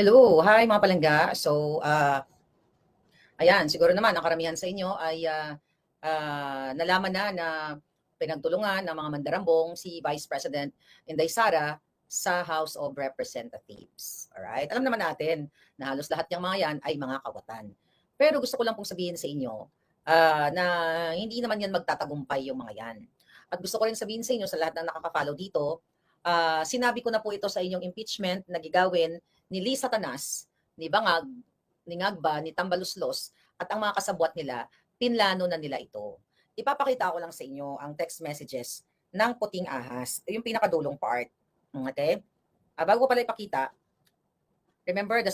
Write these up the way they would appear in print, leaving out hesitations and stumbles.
Hello, hi mga palangga. So, ayan, siguro naman ang karamihan sa inyo ay nalaman na pinagtulungan ng mga mandarambong si Vice President Inday Sara sa House of Representatives. Alright? Alam naman natin na halos lahat ng mga yan ay mga kawatan. Pero gusto ko lang pong sabihin sa inyo na hindi naman yan magtatagumpay yung mga yan. At gusto ko rin sabihin sa inyo sa lahat ng nakaka-follow dito, sinabi ko na po ito sa inyong impeachment na gigawin ni Lisa Tanas, ni Bangag, ni Ngagba, ni Tambaluslos, at ang mga kasabwat nila, pinlano na nila ito. Ipapakita ko lang sa inyo ang text messages ng puting ahas. Yung pinakadulong part. Okay? Bago ko pala ipakita, remember the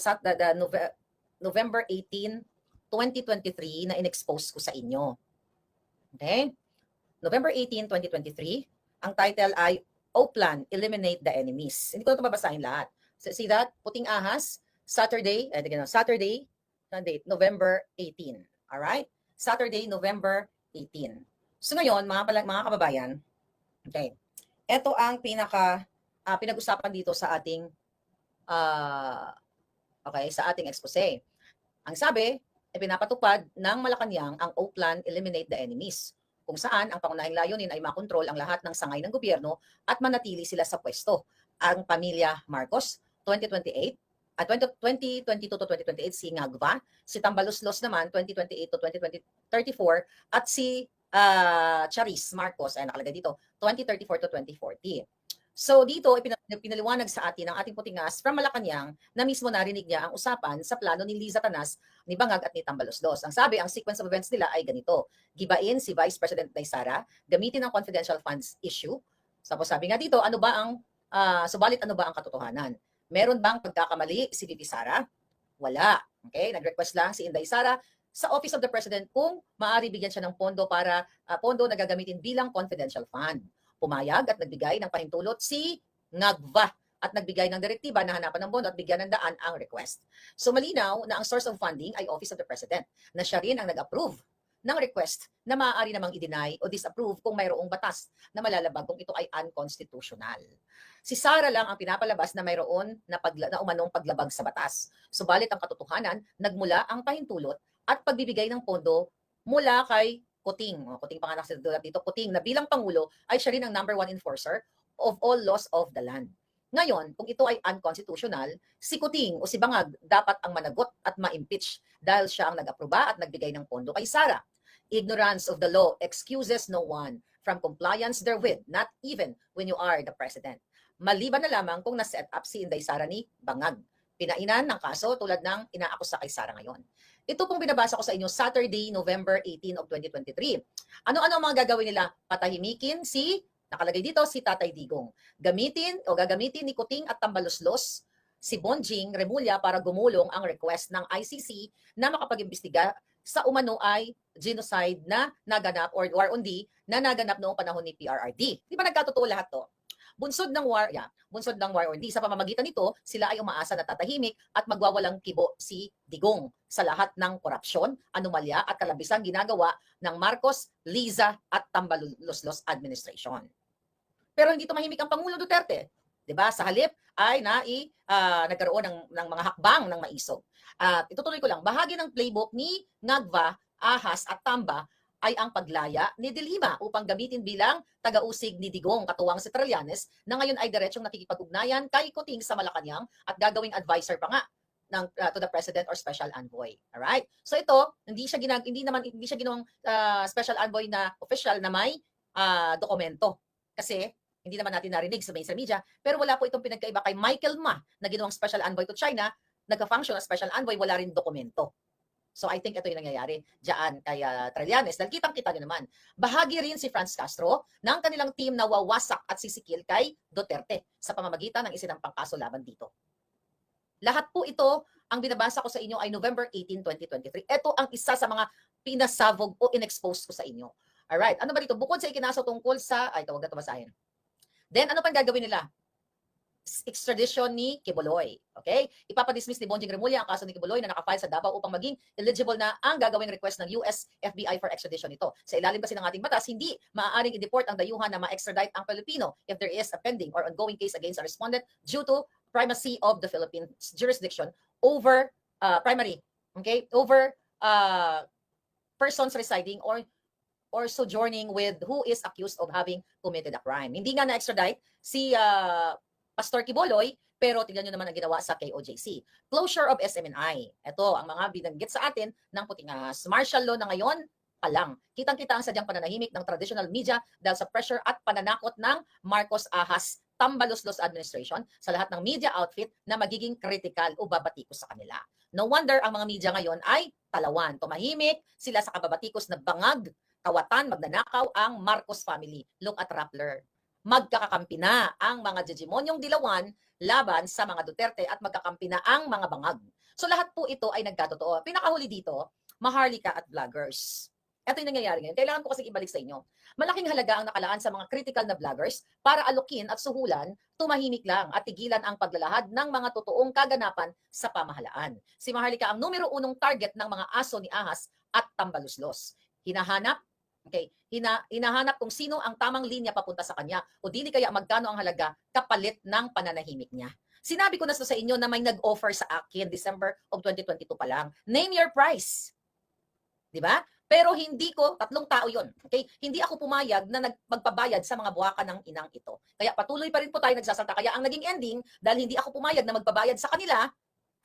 November 18, 2023 na in-expose ko sa inyo. Okay? November 18, 2023, ang title ay O-Plan, Eliminate the Enemies. Hindi ko na ito babasahin lahat. So, see that? Puting ahas, Saturday, date, November 18. Alright? Saturday, November 18. So ngayon, mga kababayan, okay, ito ang pinag-usapan dito sa ating sa ating expose. Ang sabi, pinapatupad ng Malacanang ang O-Plan, Eliminate the Enemies, kung saan ang pangunahing layunin ay makontrol ang lahat ng sangay ng gobyerno at manatili sila sa pwesto. Ang pamilya Marcos, 2028, 2022 to 2028 si Ngagva, si Tambaluslos naman 2028 to 2034, at si Charis Marcos ay nakalagay dito 2034 to 2040. So dito pinaliwanag sa atin ng ating putingas from Malacanang na mismo narinig niya ang usapan sa plano ni Liza Tanas, ni Bangag at ni Tambaluslos. Ang sabi, ang sequence of events nila ay ganito: gibain si Vice President Inday Sara, gamitin ang confidential funds issue. Tapos sabi nga dito, subalit ano ba ang katotohanan? Meron bang pagkakamali si VP Sara? Wala. Okay? Nag-request lang si Inday Sara sa Office of the President kung maaari bigyan siya ng pondo para pondo na gagamitin bilang confidential fund. Pumayag at nagbigay ng pahintulot si Ngagva at nagbigay ng direktiba na hanapan ng pondo at bigyan ng daan ang request. So malinaw na ang source of funding ay Office of the President, na siya rin ang nag-approve ng request na maaari namang i-deny o disapprove kung mayroong batas na malalabag kung ito ay unconstitutional. Si Sara lang ang pinapalabas na mayroon na umanong paglabag sa batas. Subalit ang katotohanan, nagmula ang pahintulot at pagbibigay ng pondo mula kay Kuting. Kuting panganak si dito, Kuting, na bilang Pangulo ay siya rin ang number 1 enforcer of all laws of the land. Ngayon, kung ito ay unconstitutional, si Kuting o si Bangag dapat ang managot at ma-impeach dahil siya ang nag-aproba at nagbigay ng pondo kay Sara. Ignorance of the law excuses no one from compliance therewith, not even when you are the president. Maliban na lamang kung na-set up si Inday Sara ni Bangag. Pinainan ng kaso tulad ng inaakusa kay Sara ngayon. Ito pong binabasa ko sa inyo Saturday, November 18 of 2023. Ano-ano ang mga gagawin nila? Patahimikin nakalagay dito, si Tatay Digong. Gagamitin ni Kuting at Tambaluslos si Bonjing Remulla para gumulong ang request ng ICC na makapag-imbestiga sa umano ay genocide na naganap or war on D na naganap noong panahon ni PRRD. Di ba nagkatotoo lahat to? Bunsod ng war on D. Sa pamamagitan nito, sila ay umaasa na tatahimik at magwawalang kibo si Digong sa lahat ng korupsyon, anomalya at kalabisang ginagawa ng Marcos, Liza at Tambaluslos administration. Pero hindi tumahimik ang Pangulo Duterte. 'Di ba? Sa halip ay nagkaroon ng mga hakbang ng maisog. At itutuloy ko lang, bahagi ng playbook ni Ngagva, Ahas at Tamba ay ang paglaya ni De Lima upang gamitin bilang taga-usig ni Digong, katuwang si Trillanes, na ngayon ay diretsong nakikipag-ugnayan kay Kuting sa Malacanang at gagawing advisor pa nga to the President or Special Envoy. Alright? So ito, hindi siya ginawang Special Envoy na official na may dokumento. Kasi hindi naman natin narinig sa mainstream media, pero wala po itong pinagkaiba kay Michael Ma na ginawang Special Envoy to China, nagka-function as Special Envoy, wala rin dokumento. So I think ito yung nangyayari diyan kay Trillanes. Dahil kitang-kita nyo naman, bahagi rin si Franz Castro ng kanilang team na wawasak at sisikil kay Duterte sa pamamagitan ng isinampang kaso laban dito. Lahat po ito, ang binabasa ko sa inyo ay November 18, 2023. Ito ang isa sa mga pinasabog o in-expose ko sa inyo. Alright, ano ba dito? Bukod sa ikinaso tungkol sa, huwag na tumasahin. Then, ano pang gagawin nila? Extradition ni Kibuloy. Okay? Ipapadismiss ni Bonjing Remulla ang kaso ni Kibuloy na nakafile sa Davao upang maging eligible na ang gagawing request ng US FBI for extradition nito. Sa ilalim kasi ng ating batas, hindi maaaring i-deport ang dayuhan na ma-extradite ang Pilipino if there is a pending or ongoing case against a respondent due to primacy of the Philippines jurisdiction over over persons residing or sojourning with who is accused of having committed a crime. Hindi nga na-extradite si Pastor Quiboloy, pero tignan nyo naman ang ginawa sa KOJC. Closure of SMNI. Ito ang mga binanggit sa atin ng puting ahas. Martial law na ngayon pa lang. Kitang-kita ang sadyang pananahimik ng traditional media dahil sa pressure at pananakot ng Marcos Ahas Tambaluslos administration sa lahat ng media outfit na magiging critical o babatikos sa kanila. No wonder ang mga media ngayon ay talawan. Tumahimik sila sa kababatikos na bangag, kawatan, magnanakaw ang Marcos family. Look at Rappler. Magkakakampi na ang mga Digimonyong dilawan laban sa mga Duterte at magkakampi na ang mga bangag. So lahat po ito ay nagkatotoo. Pinakahuli dito, Maharlika at vloggers. Ito yung nangyayari ngayon. Kailangan ko kasi ibalik sa inyo. Malaking halaga ang nakalaan sa mga critical na vloggers para alukin at suhulan, tumahimik lang at tigilan ang paglalahad ng mga totoong kaganapan sa pamahalaan. Si Maharlika ang numero unong target ng mga aso ni Ahas at Tambaluslos. Hinahanap kung sino ang tamang linya papunta sa kanya o dili kaya magkano ang halaga kapalit ng pananahimik niya. Sinabi ko na sa inyo na may nag-offer sa akin December of 2022 pa lang. Name your price. 'Di ba? Pero hindi ko, 3 tao yon. Okay? Hindi ako pumayag na magpabayad sa mga buwaka ng inang ito. Kaya patuloy pa rin po tayo nagsasalta. Kaya ang naging ending, dahil hindi ako pumayag na magpabayad sa kanila,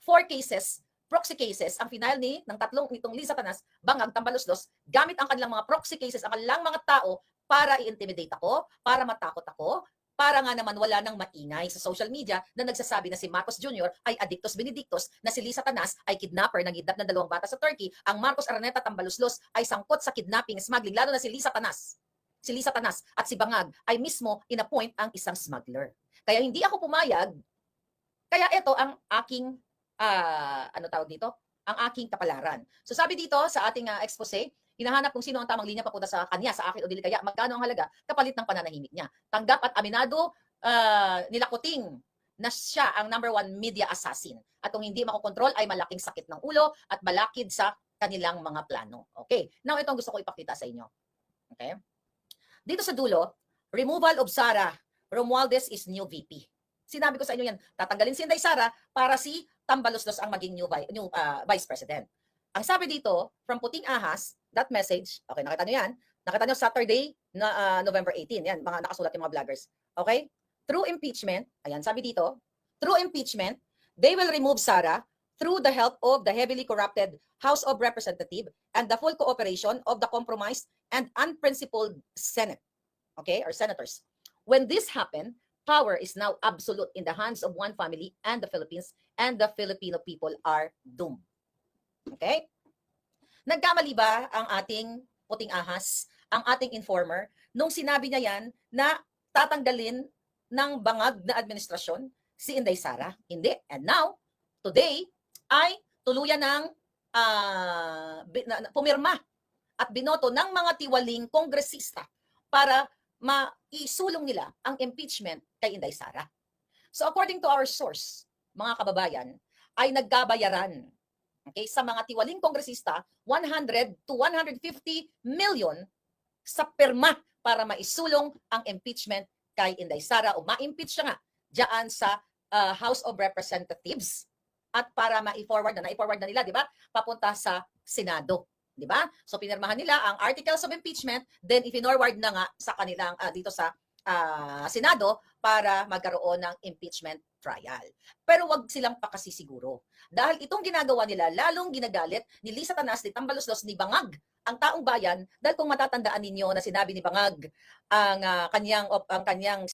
4 cases, proxy cases, ang final ng 3 nitong Liza Tanas, Bangag, Tambaluslos, gamit ang kanilang mga proxy cases, ang kanilang mga tao para i-intimidate ako, para matakot ako, para nga naman wala nang maingay sa social media na nagsasabi na si Marcos Jr. ay addictus benedictus, na si Liza Tanas ay kidnapper na kidnap ng 2 bata sa Turkey, ang Marcos Araneta Tambaluslos ay sangkot sa kidnapping, smuggling, lalo na si Liza Tanas. Si Liza Tanas at si Bangag ay mismo inappoint ang isang smuggler. Kaya hindi ako pumayag, kaya ito ang aking, ang aking kapalaran. So sabi dito sa ating expose, hinahanap kung sino ang tamang linya papunta sa kanya, sa akin o dili kaya, magkano ang halaga kapalit ng pananahimik niya. Tanggap at aminado nilakuting na siya ang number 1 media assassin. At kung hindi makokontrol ay malaking sakit ng ulo at balakid sa kanilang mga plano. Okay, now ito ang gusto ko ipakita sa inyo. Okay? Dito sa dulo, removal of Sara Romualdez is new VP. Sinabi ko sa inyo yan, tatanggalin si Inday Sara para si Tambaluslos ang maging new Vice President. Ang sabi dito, from Puting Ahas, that message, okay, nakita nyo yan, nakita nyo Saturday, November 18, yan, mga nakasulat yung mga vloggers. Okay? Through impeachment, ayan, sabi dito, through impeachment, they will remove Sara through the help of the heavily corrupted House of Representatives and the full cooperation of the compromised and unprincipled Senate, okay, or senators. When this happened, power is now absolute in the hands of one family and the Philippines, and the Filipino people are doomed. Okay? Nagkamali ba ang ating Puting Ahas, ang ating informer, nung sinabi niya yan na tatanggalin ng bangag na administrasyon si Inday Sara? Hindi. And now, today, ay tuluyan ng pumirma at binoto ng mga tiwaling kongresista para maisulong nila ang impeachment kay Inday Sara. So according to our source, mga kababayan, ay nagkabayaran, okay, sa mga tiwaling kongresista 100 to 150 million sa pirma para maisulong ang impeachment kay Inday Sara o ma-impeach siya nga diyan sa House of Representatives at para ma-forward na nila, di ba? Papunta sa Senado. Di ba? So pinirmahan nila ang articles of impeachment, then ifinorward na nga sa kanilang dito sa Senado para magkaroon ng impeachment trial. Pero wag silang pakasisiguro. Dahil itong ginagawa nila, lalong ginagalit ni Liza Tanas, ni Tambaluslos, ni Bangag, ang taong bayan, dahil kung matatandaan ninyo na sinabi ni Bangag ang kanyang